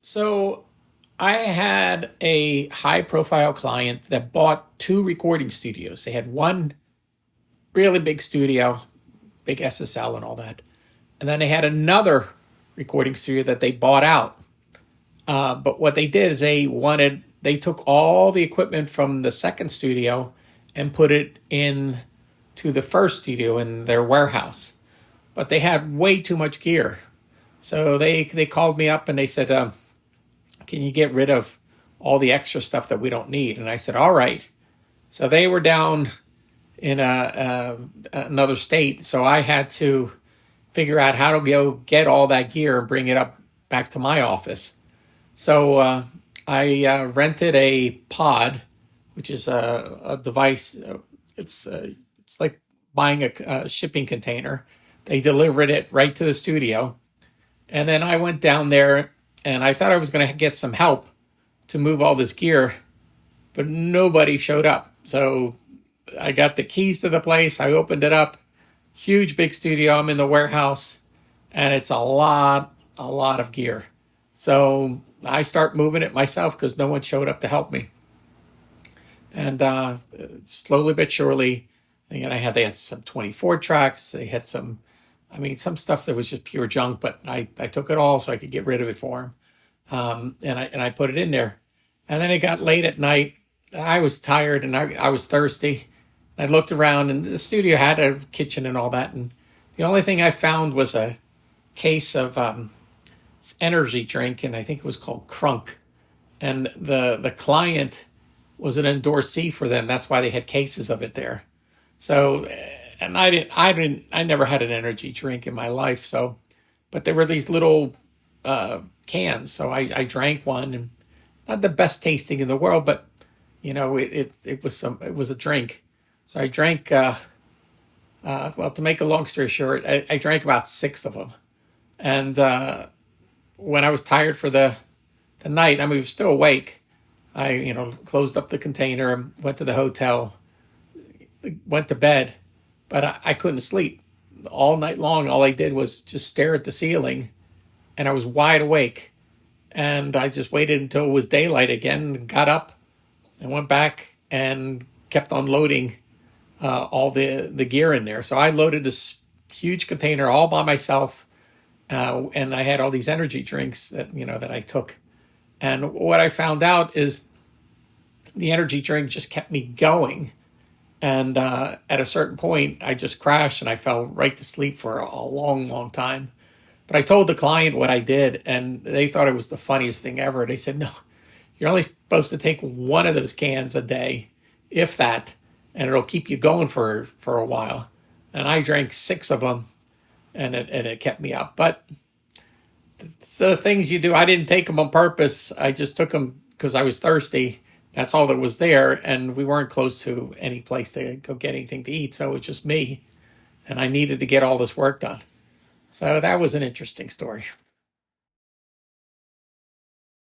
So I had a high profile client that bought two recording studios. They had one really big studio, big SSL and all that. And then they had another recording studio that they bought out. But what they did is they took all the equipment from the second studio and put it in to the first studio in their warehouse. But they had way too much gear. So they called me up and they said, can you get rid of all the extra stuff that we don't need? And I said, all right. So they were down in another state. So I had to figure out how to go get all that gear and bring it up back to my office. So I rented a pod, which is a device. It's like buying a shipping container. They delivered it right to the studio. And then I went down there and I thought I was going to get some help to move all this gear, but nobody showed up. So I got the keys to the place. I opened it up. Huge, big studio. I'm in the warehouse and it's a lot of gear. So I start moving it myself because no one showed up to help me. And slowly but surely, they had some 24 tracks. They had some stuff that was just pure junk, but I took it all so I could get rid of it for him. And I put it in there. And then it got late at night. I was tired and I was thirsty. I looked around and the studio had a kitchen and all that. And the only thing I found was a case of energy drink, and I think it was called Crunk. And the client was an endorsee for them. That's why they had cases of it there. So, and I never had an energy drink in my life. So, but there were these little cans. So I drank one, and not the best tasting in the world, but it was a drink. So I drank. Well, to make a long story short, I drank about 6 of them, and when I was tired for the night, I was still awake. I closed up the container, went to the hotel, went to bed, but I couldn't sleep all night long. All I did was just stare at the ceiling, and I was wide awake. And I just waited until it was daylight again, got up, and went back and kept unloading all the gear in there. So I loaded this huge container all by myself, and I had all these energy drinks that I took. And what I found out is the energy drink just kept me going. And at a certain point, I just crashed and I fell right to sleep for a long time. But I told the client what I did, and they thought it was the funniest thing ever. They said, no, you're only supposed to take one of those cans a day, if that, and it'll keep you going for a while. And I drank 6 of them, and it kept me up. But it's the things you do. I didn't take them on purpose. I just took them because I was thirsty. That's all that was there, and we weren't close to any place to go get anything to eat, so it was just me, and I needed to get all this work done. So that was an interesting story.